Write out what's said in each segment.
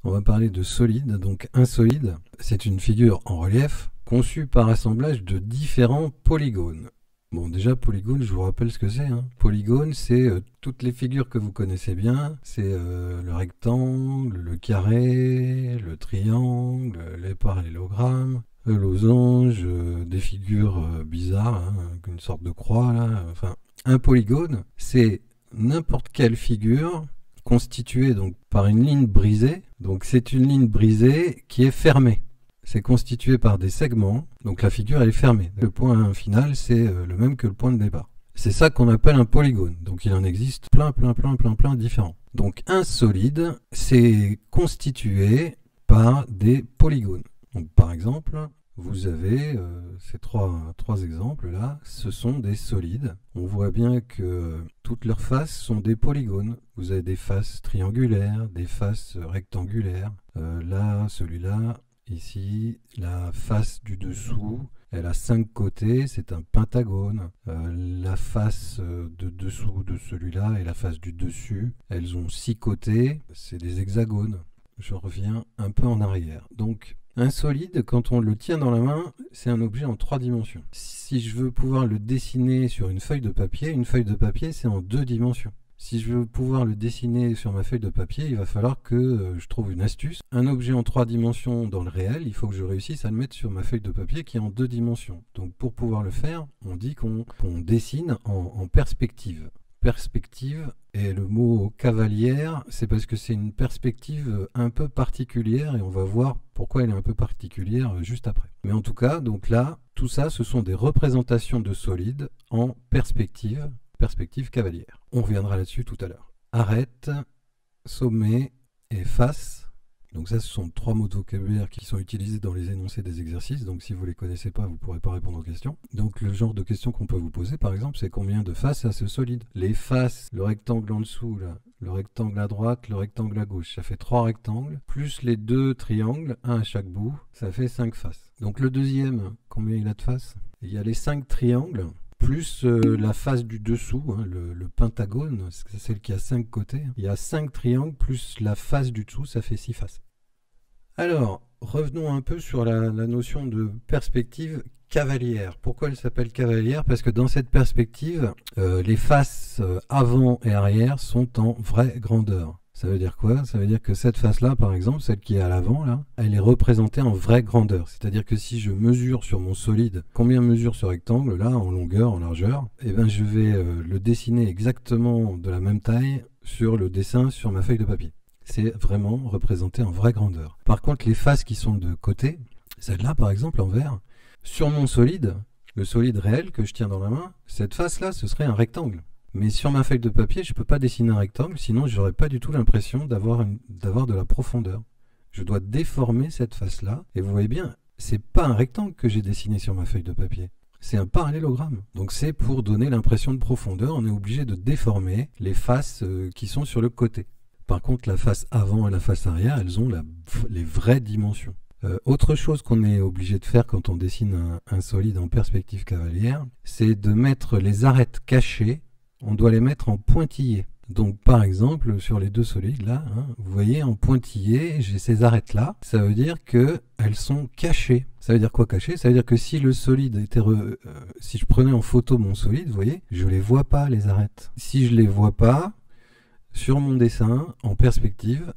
On va parler de solide. Donc un solide, c'est une figure en relief conçue par assemblage de différents polygones. Bon, déjà, polygone, je vous rappelle ce que c'est. Polygone, c'est toutes les figures que vous connaissez bien. C'est le rectangle, le carré, le triangle, les parallélogramme, le losange, des figures bizarres, une sorte de croix, là. Enfin, un polygone, c'est n'importe quelle figure constituée donc par une ligne brisée. Donc, c'est une ligne brisée qui est fermée. C'est constitué par des segments, donc la figure elle est fermée. Le point final, c'est le même que le point de départ. C'est ça qu'on appelle un polygone. Donc il en existe plein différents. Donc un solide, c'est constitué par des polygones. Donc par exemple, vous avez ces trois exemples là, ce sont des solides. On voit bien que toutes leurs faces sont des polygones. Vous avez des faces triangulaires, des faces rectangulaires. Là, celui-là, ici, la face du dessous, elle a 5 côtés, c'est un pentagone. La face de dessous de celui-là et la face du dessus, elles ont 6 côtés, c'est des hexagones. Je reviens un peu en arrière. Donc, un solide, quand on le tient dans la main, c'est un objet en 3 dimensions. Si je veux pouvoir le dessiner sur une feuille de papier c'est en 2 dimensions. Si je veux pouvoir le dessiner sur ma feuille de papier, il va falloir que je trouve une astuce. Un objet en 3 dimensions dans le réel, il faut que je réussisse à le mettre sur ma feuille de papier qui est en 2 dimensions. Donc pour pouvoir le faire, on dit qu'on dessine en perspective. Perspective, et le mot cavalière, c'est parce que c'est une perspective un peu particulière et on va voir pourquoi elle est un peu particulière juste après. Mais en tout cas, donc là, tout ça, ce sont des représentations de solides en perspective cavalière. On reviendra là-dessus tout à l'heure. Arête, sommet et face. Donc ça, ce sont 3 mots de vocabulaire qui sont utilisés dans les énoncés des exercices. Donc si vous ne les connaissez pas, vous ne pourrez pas répondre aux questions. Donc le genre de questions qu'on peut vous poser, par exemple, c'est combien de faces a ce solide? Les faces, le rectangle en dessous, là, le rectangle à droite, le rectangle à gauche, ça fait 3 rectangles, plus les 2 triangles, un à chaque bout, ça fait 5 faces. Donc le deuxième, combien il a de faces? Il y a les 5 triangles, plus la face du dessous, le pentagone, c'est celle qui a 5 côtés. Il y a 5 triangles, plus la face du dessous, ça fait 6 faces. Alors, revenons un peu sur la notion de perspective cavalière. Pourquoi elle s'appelle cavalière? Parce que dans cette perspective, les faces avant et arrière sont en vraie grandeur. Ça veut dire quoi? Ça veut dire que cette face-là, par exemple, celle qui est à l'avant, là, elle est représentée en vraie grandeur. C'est-à-dire que si je mesure sur mon solide combien mesure ce rectangle, là, en longueur, en largeur, eh ben, je vais le dessiner exactement de la même taille sur le dessin sur ma feuille de papier. C'est vraiment représenté en vraie grandeur. Par contre, les faces qui sont de côté, celle-là, par exemple, en vert, sur mon solide, le solide réel que je tiens dans la main, cette face-là, ce serait un rectangle. Mais sur ma feuille de papier, je ne peux pas dessiner un rectangle, sinon je n'aurais pas du tout l'impression d'avoir de la profondeur. Je dois déformer cette face-là, et vous voyez bien, c'est pas un rectangle que j'ai dessiné sur ma feuille de papier, c'est un parallélogramme. Donc c'est pour donner l'impression de profondeur, on est obligé de déformer les faces qui sont sur le côté. Par contre, la face avant et la face arrière, elles ont les vraies dimensions. Autre chose qu'on est obligé de faire quand on dessine un solide en perspective cavalière, c'est de mettre les arêtes cachées. On doit les mettre en pointillés. Donc par exemple, sur les 2 solides là, vous voyez en pointillé, j'ai ces arêtes là. Ça veut dire qu'elles sont cachées. Ça veut dire quoi cachées? Ça veut dire que si le solide était si je prenais en photo mon solide, vous voyez, je les vois pas les arêtes. Si je les vois pas, sur mon dessin, en perspective,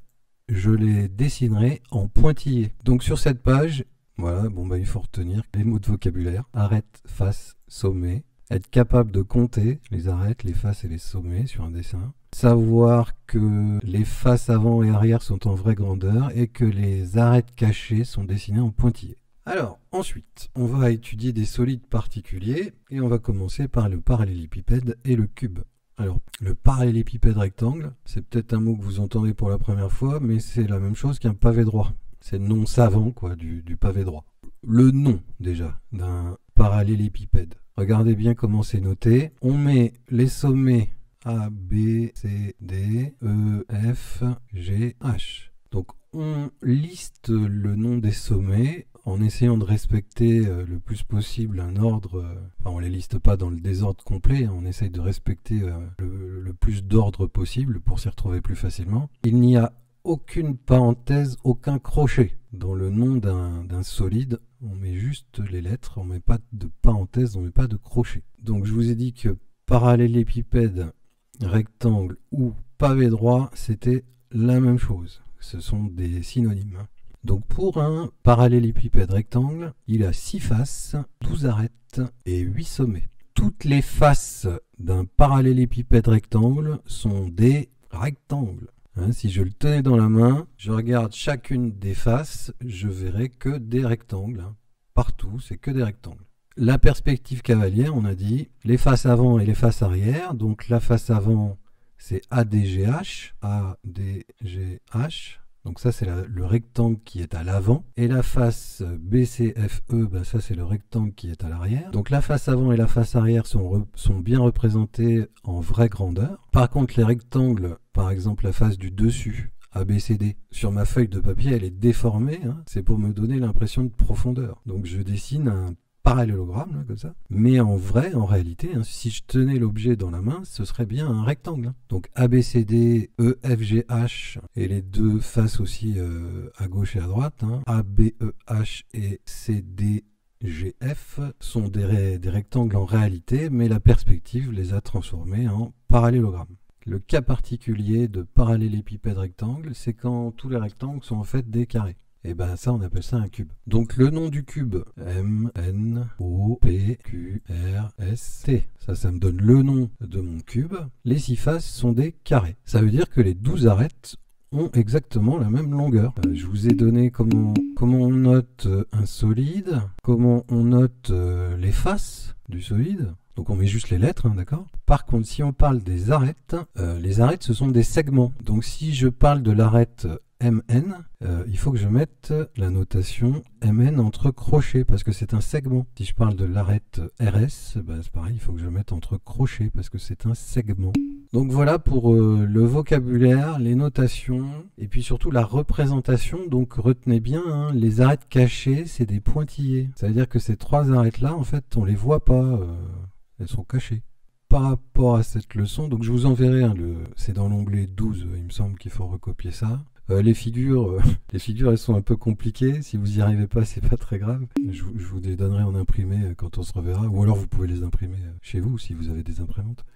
je les dessinerai en pointillés. Donc sur cette page, voilà, il faut retenir les mots de vocabulaire. Arête, face, sommet. Être capable de compter les arêtes, les faces et les sommets sur un dessin. Savoir que les faces avant et arrière sont en vraie grandeur et que les arêtes cachées sont dessinées en pointillés. Alors, ensuite, on va étudier des solides particuliers et on va commencer par le parallélépipède et le cube. Alors, le parallélépipède rectangle, c'est peut-être un mot que vous entendez pour la première fois, mais c'est la même chose qu'un pavé droit. C'est le nom savant du pavé droit. Le nom, déjà, d'un parallélépipède. Regardez bien comment c'est noté. On met les sommets A, B, C, D, E, F, G, H. Donc, on liste le nom des sommets en essayant essayant de respecter le plus possible un ordre, enfin on les liste pas dans le désordre complet, on essaye de respecter le plus d'ordre possible pour s'y retrouver plus facilement. Il n'y a aucune parenthèse, aucun crochet. Dans le nom d'un solide, on met juste les lettres, on met pas de parenthèse, on met pas de crochet. Donc je vous ai dit que parallélépipède, rectangle ou pavé droit, c'était la même chose. Ce sont des synonymes. Donc pour un parallélépipède rectangle, il a 6 faces, 12 arêtes et 8 sommets. Toutes les faces d'un parallélépipède rectangle sont des rectangles. Si je le tenais dans la main, je regarde chacune des faces, je verrai que des rectangles. Partout, c'est que des rectangles. La perspective cavalière, on a dit, les faces avant et les faces arrière. Donc la face avant, c'est ADGH, ADGH. Donc ça, c'est le rectangle qui est à l'avant. Et la face BCFE, ça c'est le rectangle qui est à l'arrière. Donc la face avant et la face arrière sont bien représentées en vraie grandeur. Par contre, les rectangles, par exemple la face du dessus, ABCD, sur ma feuille de papier, elle est déformée. C'est pour me donner l'impression de profondeur. Donc je dessine un parallélogramme, là, comme ça. Mais en vrai, en réalité, si je tenais l'objet dans la main, ce serait bien un rectangle. Donc ABCD, EFGH, et les deux faces aussi à gauche et à droite, ABEH et CDGF, sont des rectangles en réalité, mais la perspective les a transformés en parallélogrammes. Le cas particulier de parallélépipède rectangle, c'est quand tous les rectangles sont en fait des carrés. Et ben ça, on appelle ça un cube. Donc le nom du cube, M-N-O-P-Q-R-S-T. Ça me donne le nom de mon cube. Les 6 faces sont des carrés. Ça veut dire que les 12 arêtes ont exactement la même longueur. Je vous ai donné comment on note un solide, comment on note les faces du solide. Donc on met juste les lettres, d'accord? Par contre, si on parle des arêtes, les arêtes, ce sont des segments. Donc si je parle de l'arête MN, il faut que je mette la notation MN entre crochets parce que c'est un segment. Si je parle de l'arête RS, c'est pareil, il faut que je mette entre crochets parce que c'est un segment. Donc voilà pour le vocabulaire, les notations et puis surtout la représentation. Donc retenez bien, les arêtes cachées, c'est des pointillés. Ça veut dire que ces 3 arêtes-là, en fait, on les voit pas, elles sont cachées. Par rapport à cette leçon, donc je vous enverrai, c'est dans l'onglet 12, il me semble qu'il faut recopier ça. Les figures, elles sont un peu compliquées. Si vous n'y arrivez pas, c'est pas très grave. Je vous les donnerai en imprimé quand on se reverra. Ou alors vous pouvez les imprimer chez vous si vous avez des imprimantes.